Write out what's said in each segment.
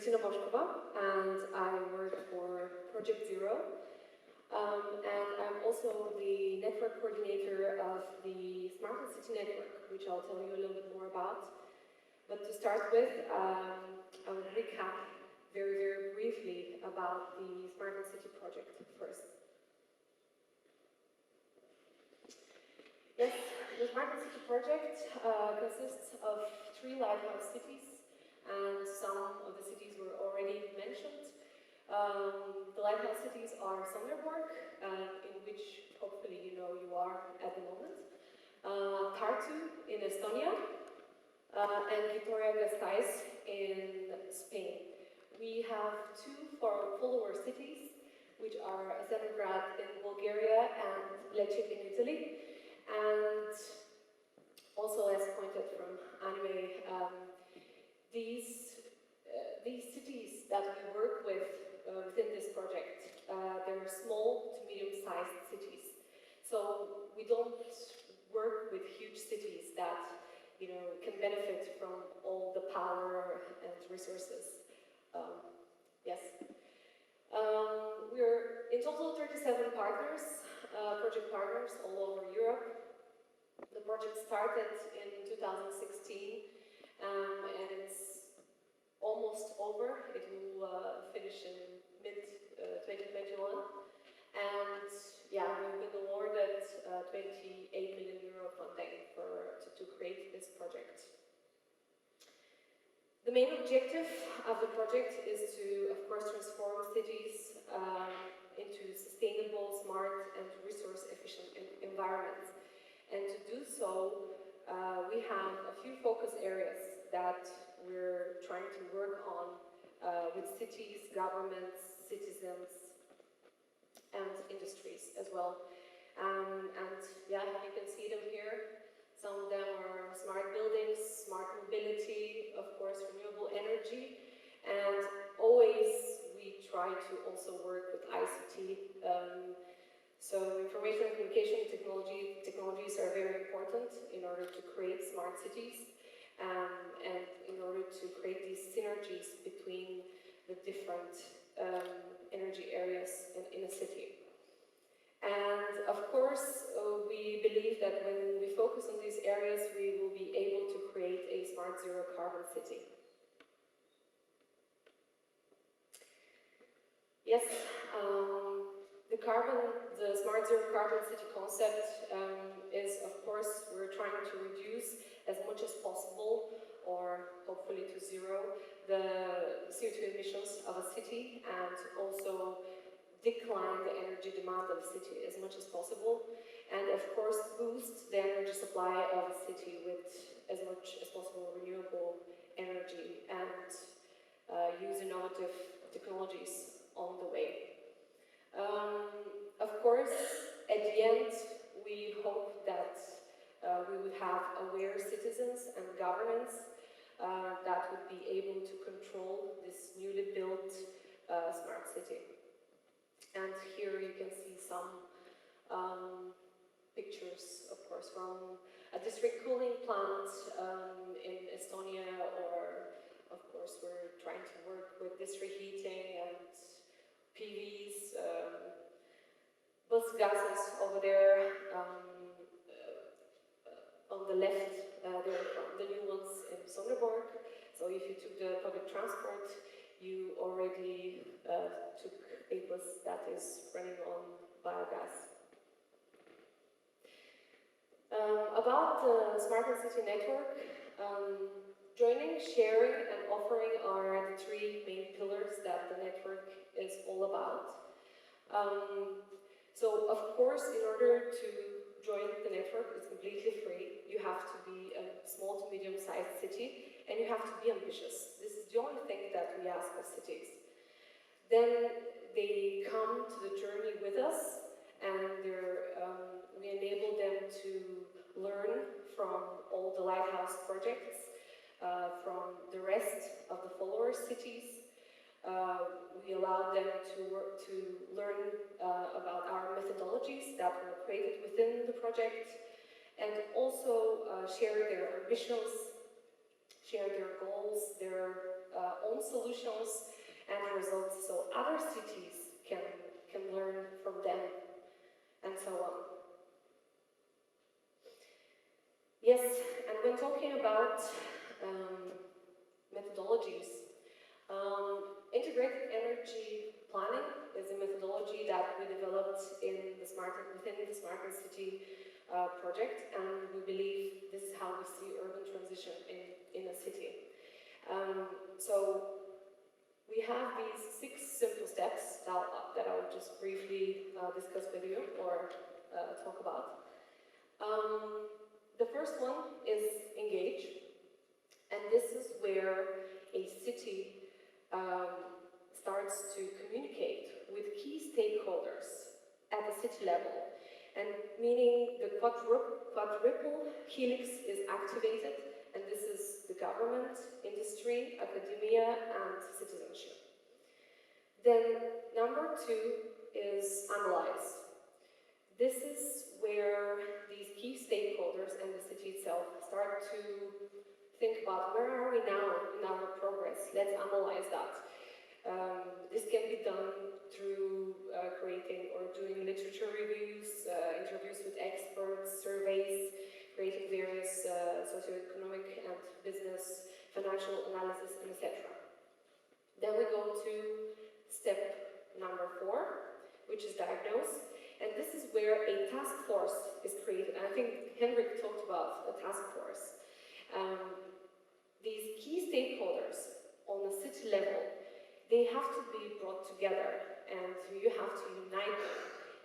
Kristina Bozhkova, and I work for ProjectZero. And I'm also the network coordinator of the SmartEnCity network, which I'll tell you a little bit more about. But to start with, I will recap very, very briefly about the SmartEnCity project first. Yes, the SmartEnCity project consists of 3 lighthouse cities, and some of the cities were already mentioned. The lighthouse cities are Sonderborg, in which hopefully you know you are at the moment, Tartu in Estonia, and Vitoria-Gasteiz in Spain. We have 2 follower cities, which are Sonderborg in Bulgaria and Lecce in Italy. And also, as pointed from Anime, these cities that we work with within this project, they're small to medium-sized cities. So we don't work with huge cities that can benefit from all the power and resources. Yes. We're in total 37 partners, project partners all over Europe. The project started in 2016, and it's almost over. It will finish in mid-2021. And yeah, we've been awarded 28 million euro funding to create this project. The main objective of the project is to, of course, transform cities into sustainable, smart, and resource-efficient environments. And to do so, we have a few focus areas that we're trying to work on with cities, governments, citizens, and industries as well. And yeah, you can see them here. Some of them are smart buildings, smart mobility, of course, renewable energy, and always we try to also work with ICT. So information and communication technologies are very important in order to create smart cities and in order to create these synergies between the different energy areas in a city. And of course, we believe that when we focus on these areas, we will be able to create a smart zero carbon city. Yes, the smart zero carbon city concept is, of course, we're trying to reduce as much as possible, or hopefully to zero, the CO2 emissions of a city, and also decline the energy demand of a city as much as possible, and of course boost the energy supply of a city with as much as possible renewable energy and use innovative technologies on the way. Of course, at the end, we hope that we would have aware citizens and governments that would be able to control this newly built smart city. And here you can see some pictures, of course, from a district cooling plant in Estonia, or, of course, we're trying to work with district heating and PVs, bus gases over there on the left, they're the new ones in Sonderborg. So if you took the public transport, you already took a bus that is running on biogas. About the SmartEnCity network, joining, sharing, and offering are the 3 main pillars that the network is all about. So, of course, in order to join the network, it's completely free. You have to be a small to medium-sized city, and you have to be ambitious. This is the only thing that we ask of cities. Then they come to the journey with us, and we enable them to learn from all the Lighthouse projects, from the rest of the follower cities. We allow them to learn about our methodologies that were created within the project, and also share their ambitions, share their goals, their own solutions and results, so other cities can learn from them, and so on. Yes, and when talking about methodologies, integrated energy planning is a methodology that we developed within the SmartEnCity project, and we believe this is how we see urban transition in a city. So we have these 6 simple steps that I'll just briefly discuss with you or talk about. The first one is engage, and this is where a city starts to communicate with key stakeholders at the city level, and meaning the quadruple helix is activated, and this is the government, industry, academia, and citizenship. Then number 2 is analyze. This is where these key stakeholders and the city itself start to think about where are we now in our progress. Let's analyze that. This can be done through creating or doing literature reviews, interviews with experts, surveys, creating various socioeconomic and business, financial analysis, and etc. Then we go to step number 4, which is diagnose. And this is where a task force is created. And I think Henrik talked about a task force. These key stakeholders on the city level, they have to be brought together, and you have to unite them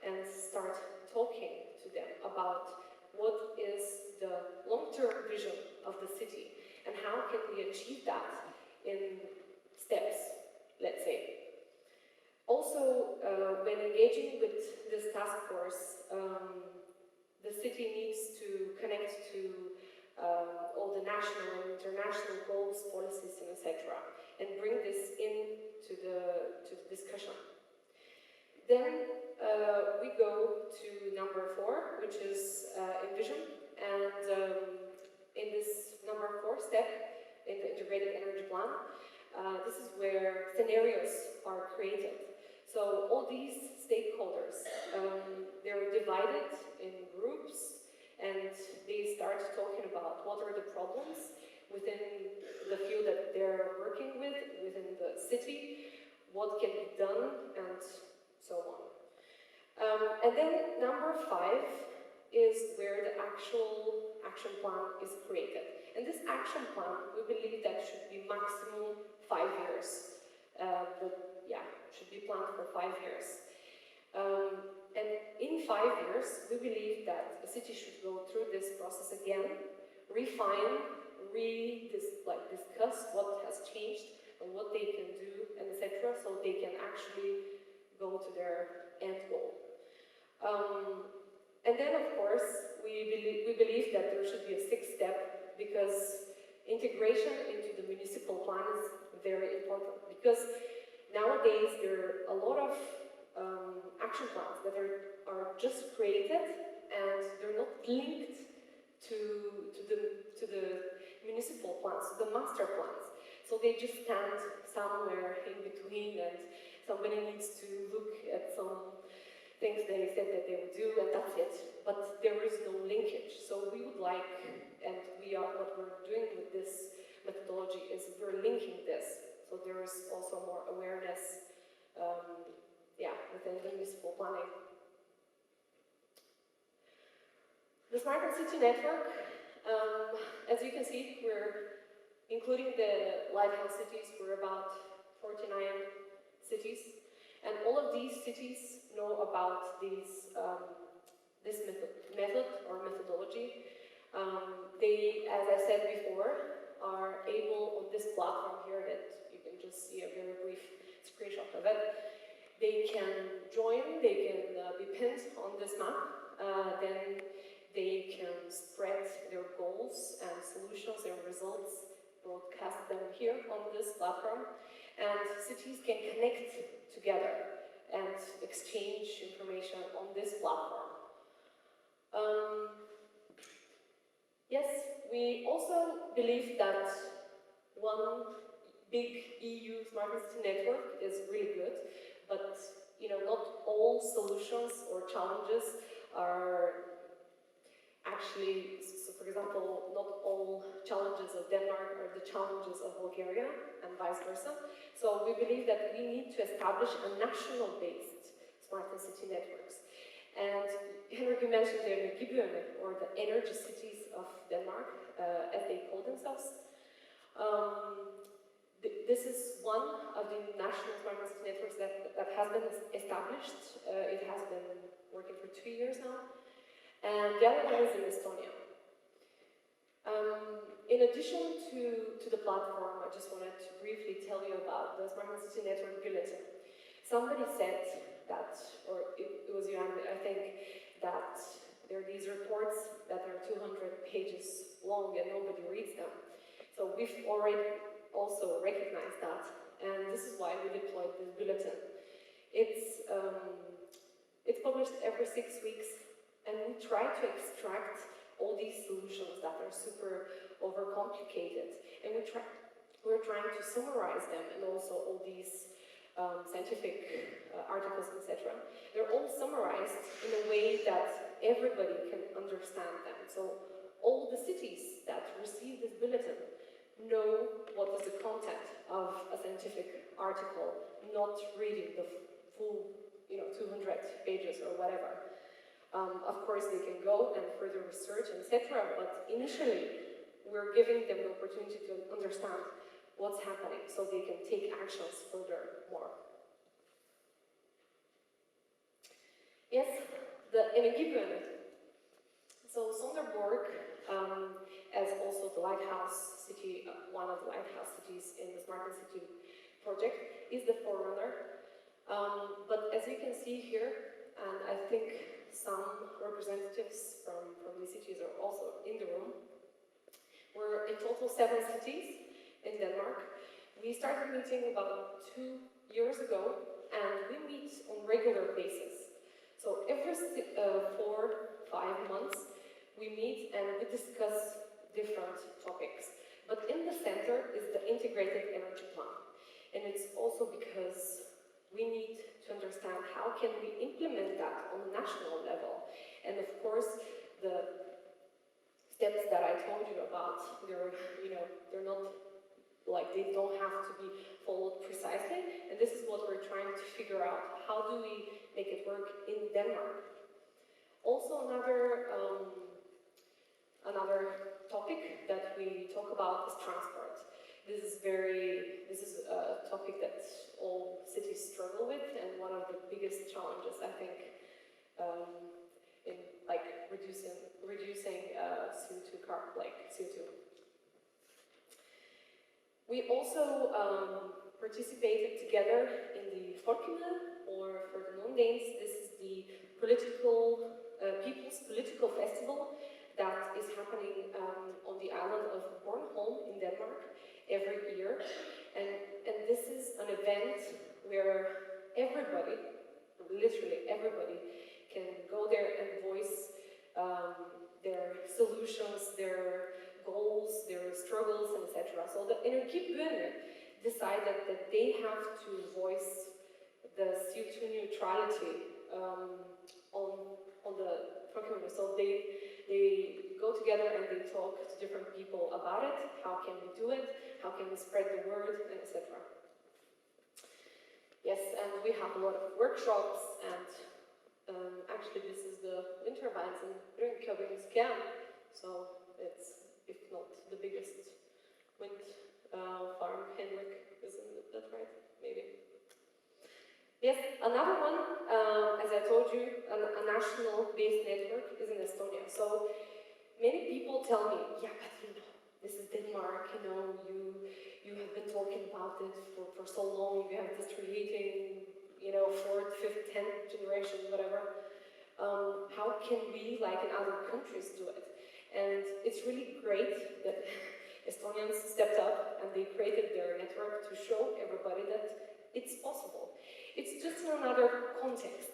and start talking to them about what is the long-term vision of the city and how can we achieve that in steps, let's say. Also, when engaging with this task force, the city needs to connect to all the national and international goals, policies, and etc., and bring this into the discussion. Then we go to number 4, which is envision, and in this number 4 step in the integrated energy plan, this is where scenarios are created. So all these stakeholders, they're divided in groups, and they start talking about what are the problems within the field that they're working with, within the city, what can be done, and so on. And then number 5 is where the actual action plan is created. And this action plan, we believe that should be maximum 5 years. Should be planned for 5 years. And in 5 years, we believe that the city should go through this process again, refine, discuss what has changed and what they can do, and etc., so they can actually go to their end goal. And then, of course, we believe that there should be a 6th step, because integration into the municipal plan is very important. Because nowadays there are a lot of action plans that are just created, and they're not linked to the municipal plans, to the master plans. So they just stand somewhere in between, and somebody needs to look at some things they said that they would do, and that's it. But there is no linkage. So we would like, and what we're doing with this methodology is we're linking this. So there is also more awareness within the municipal planning. The SmartEnCity network, as you can see, we're including the Lighthouse Cities, we're about 49 cities. And all of these cities know about this method or methodology. They, as I said before, are able on this platform here that you can just see a very brief screenshot of it. They can join, they can be pinned on this map, then they can spread their goals and solutions, their results, broadcast them here on this platform, and cities can connect together and exchange information on this platform. Yes, we also believe that big EU smart city network is really good, but not all solutions or challenges are actually, so for example, not all challenges of Denmark are the challenges of Bulgaria and vice versa. So we believe that we need to establish a national-based smart city networks. And Henrik, you mentioned the energibyerne, or the energy cities of Denmark, as they call themselves. This is one of the national smart city networks that has been established. It has been working for 2 years now. And the other one is in Estonia. In addition to the platform, I just wanted to briefly tell you about the Smart City Network Bulletin. Somebody said that, or it was you, I think, that there are these reports that are 200 pages long and nobody reads them. So we've already also recognized that, and this is why we deployed this bulletin. It's published every 6 weeks, and we try to extract all these solutions that are super overcomplicated, and we're trying to summarize them, and also all these scientific articles, etc. They're all summarized in a way that everybody can understand them. So all the cities that receive this bulletin know what is the content of a scientific article, not reading the full 200 pages or whatever. Of course, they can go and further research, etc., but initially, we're giving them the opportunity to understand what's happening so they can take actions furthermore. Yes, the energibyerne. So Sonderborg, as also the Lighthouse City, one of the Lighthouse cities in the SmartEnCity project, is the forerunner. But as you can see here, and I think some representatives from these cities are also in the room, we're in total 7 cities in Denmark. We started meeting about 2 years ago, and we meet on regular basis. So every 4-5 months, we meet and we discuss different topics. But in the center is the integrated energy plan. And it's also because we need to understand how can we implement that on a national level. And of course, the steps that I told you about, they're not like, they don't have to be followed precisely. And this is what we're trying to figure out. How do we make it work in Denmark? Also, another topic that we talk about is transport. This is a topic that all cities struggle with, and one of the biggest challenges, I think, in reducing CO2. We also participated together in the Folkemøde, or for the non-Danes, this is the People's Political Festival that is happening on the island of Bornholm in Denmark every year. And this is an event where everybody, literally everybody, can go there and voice their solutions, their goals, their struggles, etc. So the energibyerne decided that they have to voice the CO2 neutrality on the procurement. So they go together and they talk to different people about it. How can we do it? How can we spread the word, etc. Yes, and we have a lot of workshops, and actually this is the wind turbines in Rönköping's camp. So it's, if not the biggest wind farm, Henrik, isn't that right? Maybe. Yes, another one, as I told you, a national-based network is in Estonia. So many people tell me, yeah, but this is Denmark, you have been talking about it for so long, you have this creating, 4th, 5th, 10th generation, whatever. How can we, like in other countries, do it? And it's really great that Estonians stepped up and they created their network to show everybody that it's possible. It's just in another context,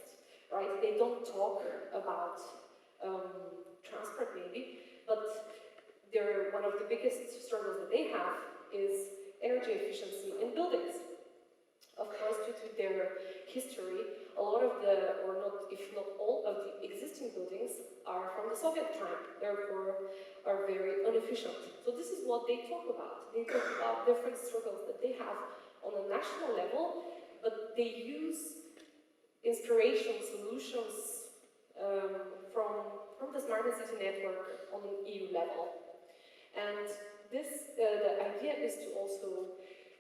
right? They don't talk about transport maybe, but one of the biggest struggles that they have is energy efficiency in buildings. Of course, due to their history, a lot of the, or not, if not all of the existing buildings are from the Soviet time, therefore are very inefficient. So this is what they talk about. They talk about different struggles that they have on a national level, but they use inspiration, solutions from the SmartEnCity network on an EU level. And this, the idea is to also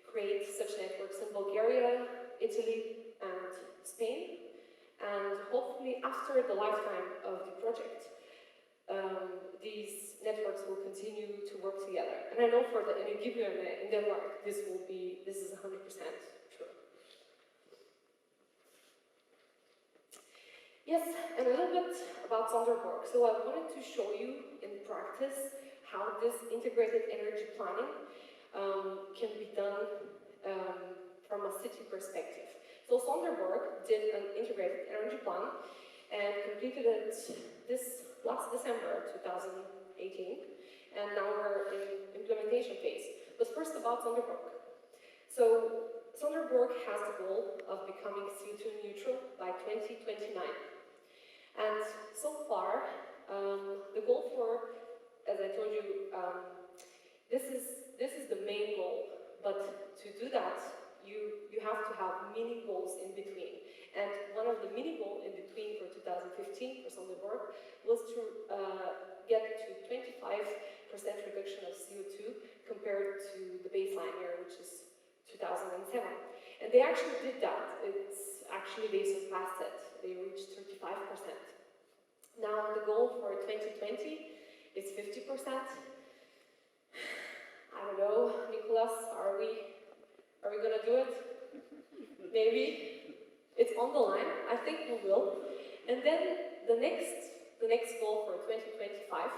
create such networks in Bulgaria, Italy, and Spain. And hopefully, after the lifetime of the project, these networks will continue to work together. And I know for the energy in Denmark, this is 100% true. Yes, and a little bit about Sonderborg. So I wanted to show you in practice how this integrated energy planning can be done from a city perspective. So Sonderborg did an integrated energy plan and completed it this last December 2018, and now we're in implementation phase. But first about Sonderborg. So Sonderborg has the goal of becoming CO2 neutral by 2029. And so far, the goal for, as I told you, this is the main goal. But to do that, you have to have mini goals in between. And one of the mini goals in between for 2015 for Sonderborg was to get to 25% reduction of CO2 compared to the baseline year, which is 2007. And they actually did that. They surpassed it. They reached 35%. Now the goal for 2020 is 50%. I don't know, Nicholas, are we gonna do it? Maybe. It's on the line. I think we will. And then the next goal for 2025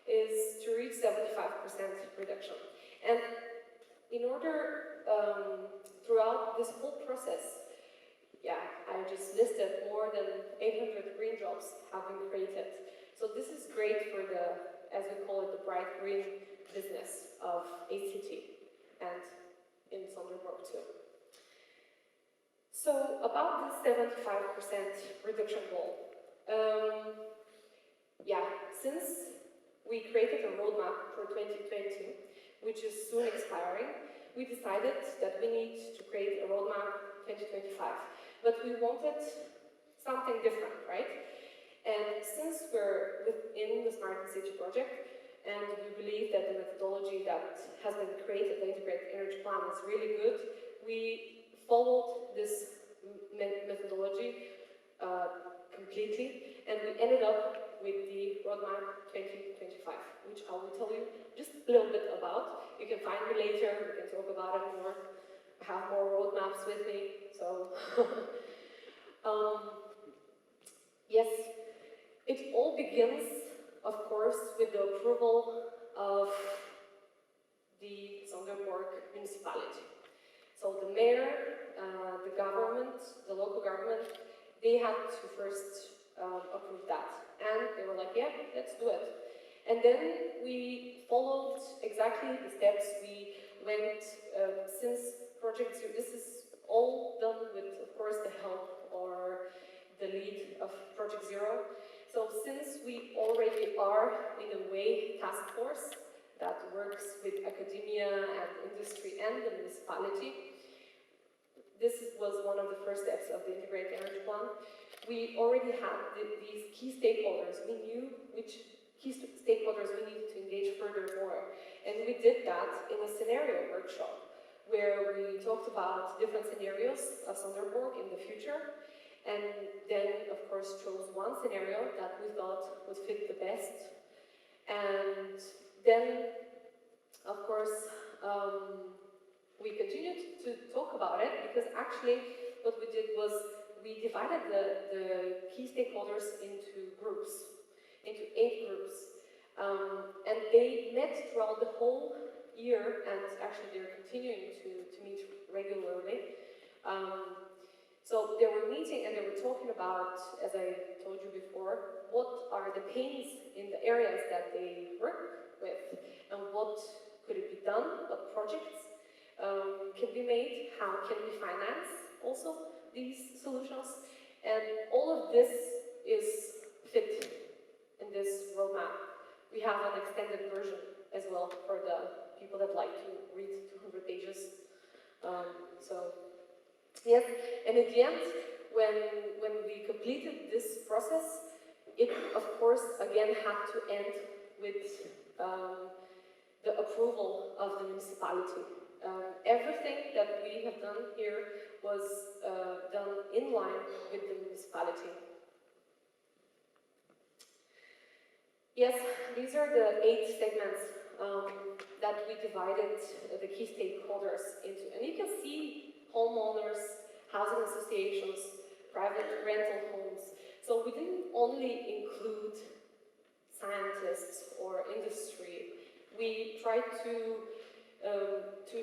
is to reach 75% reduction. And in order, throughout this whole process, I just listed more than 800 green jobs have been created. So this is great for the, as we call it, the bright green business of a city and in Sonderborg too. So about the 75% reduction goal. Since we created a roadmap for 2020, which is soon expiring, we decided that we need to create a roadmap 2025. But we wanted something different, right? And since we're within the SmartEnCity project, and we believe that the methodology that has been created, the integrated energy plan, is really good, we followed this methodology completely, and we ended up with the roadmap 2025, which I will tell you just a little bit about. You can find me later, we can talk about it more. I have more roadmaps with me, so... yes, it all begins, of course, with the approval of the Sonderborg municipality. So the mayor, the government, the local government, they had to first approve that. And they were like, yeah, let's do it. And then we followed exactly the steps. We went, since ProjectZero, this is all done with, of course, the help or the lead of ProjectZero. So since we already are, in a way, task force that works with academia and industry and the municipality, this was one of the first steps of the integrated energy plan. We already had these key stakeholders. We knew which key stakeholders we needed to engage furthermore. And we did that in a scenario workshop, where we talked about different scenarios of Sonderborg in the future, and then, of course, chose one scenario that we thought would fit the best. And then, of course, we continued to talk about it, because actually what we did was we divided the key stakeholders into groups, into 8 groups. And they met throughout the whole year, and actually they're continuing to meet regularly. So they were meeting and they were talking about, as I told you before, what are the pains in the areas that they work with, and what could it be done, what projects can be made, how can we finance also these solutions, and all of this is fit in this roadmap. We have an extended version as well for the people that like to read 200 pages. So, yes, and at the end, when we completed this process, it, of course, again had to end with the approval of the municipality. Everything that we have done here was done in line with the municipality. Yes, these are the 8 segments that we divided the key stakeholders into. And you can see homeowners, housing associations, private rental homes. So we didn't only include scientists or industry. We tried to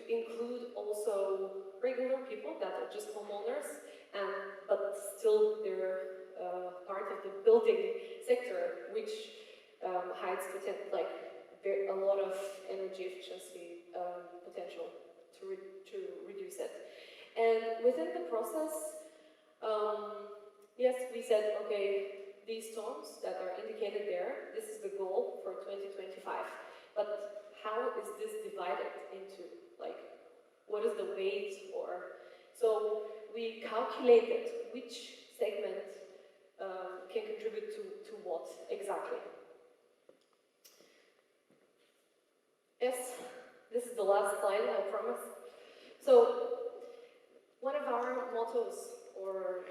include also regular people that are just homeowners, but still they're part of the building sector, which hides like a lot of energy efficiency potential to reduce it. And within the process, yes, we said, okay, these tones that are indicated there, this is the goal for 2025. But how is this divided into, like, what is the weight for? So we calculated which segment can contribute to what exactly. Yes, this is the last slide, I promise. So, one of our mottos, or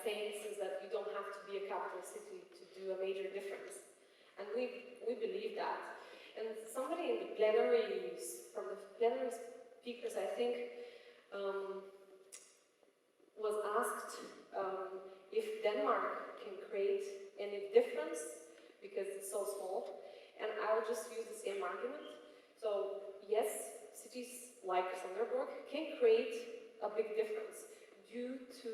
sayings, is that you don't have to be a capital city to do a major difference. And we believe that. And somebody in the plenaries, from the plenary speakers, I think, was asked if Denmark can create any difference because it's so small. And I'll just use the same argument. So, yes, cities like Sonderborg can create a big difference due to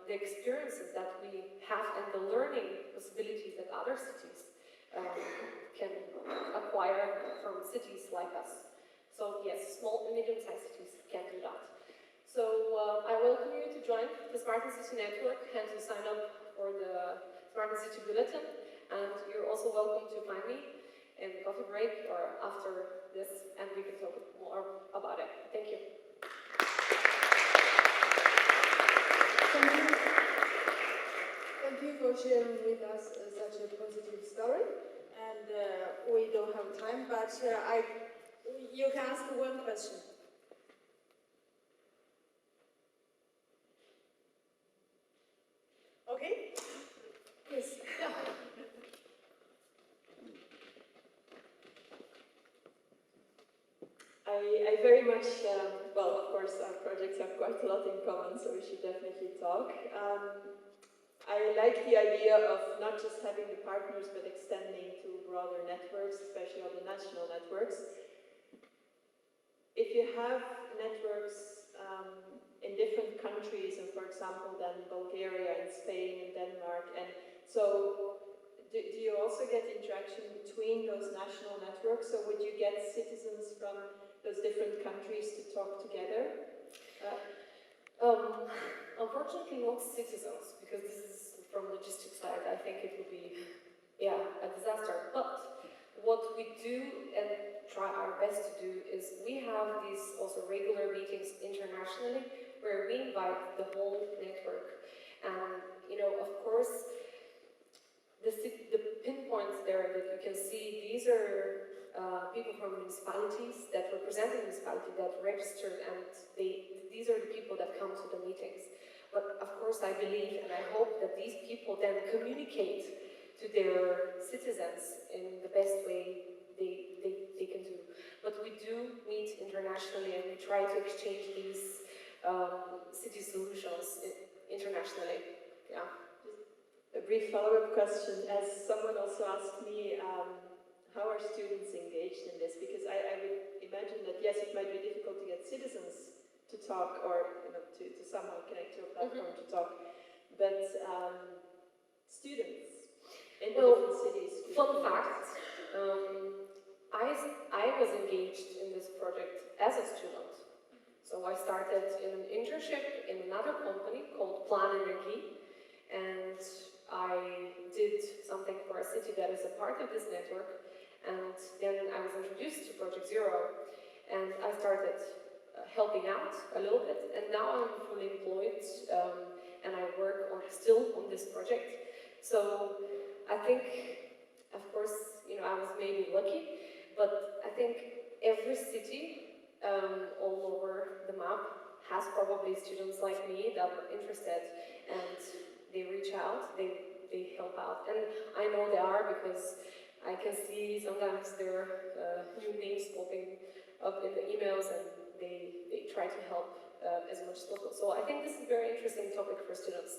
the experiences that we have and the learning possibilities that other cities can acquire from cities like us. So, yes, small and medium-sized cities can do that. So, I welcome you to join the SmartEnCity network and to sign up for the SmartEnCity bulletin. And you're also welcome to find me in the coffee break or after this, and we can talk more about it. Thank you. Thank you for sharing with us such a positive story. And we don't have time, but you can ask one question. Okay? Yes. I very much, well, of course, our projects have quite a lot in common, so we should definitely talk. I like the idea of not just having the partners, but extending to broader networks, especially all the national networks. If you have networks in different countries, and for example, then Bulgaria and Spain and Denmark, and so do you also get interaction between those national networks? So would you get citizens from those different countries to talk together? Unfortunately, not citizens, because this is from logistics side. I think it would be, a disaster. But what we do and try our best to do is we have these also regular meetings internationally where we invite the whole network. And, of course, the pinpoints there that you can see, these are people from municipalities that represent the municipality that registered, and these are the people that come to the meetings. But of course I believe and I hope that these people then communicate to their citizens in the best way they can do. But we do meet internationally and we try to exchange these city solutions internationally. Yeah. A brief follow-up question, as someone also asked me, how are students engaged in this? Because I would imagine that, yes, it might be difficult to get citizens to talk or to somehow connect to a platform to talk, but students in different cities. Fun fact, I was engaged in this project as a student. So I started in an internship in another company called PlánEnergy, and I did something for a city that is a part of this network, and then I was introduced to ProjectZero, and I started helping out a little bit, and now I'm fully employed, and I work still on this project. So I think, of course, I was maybe lucky, but I think every city all over the map has probably students like me that are interested, and they reach out, they help out, and I know they are because I can see sometimes their new names popping up in the emails, and they try to help as much as possible. So I think this is a very interesting topic for students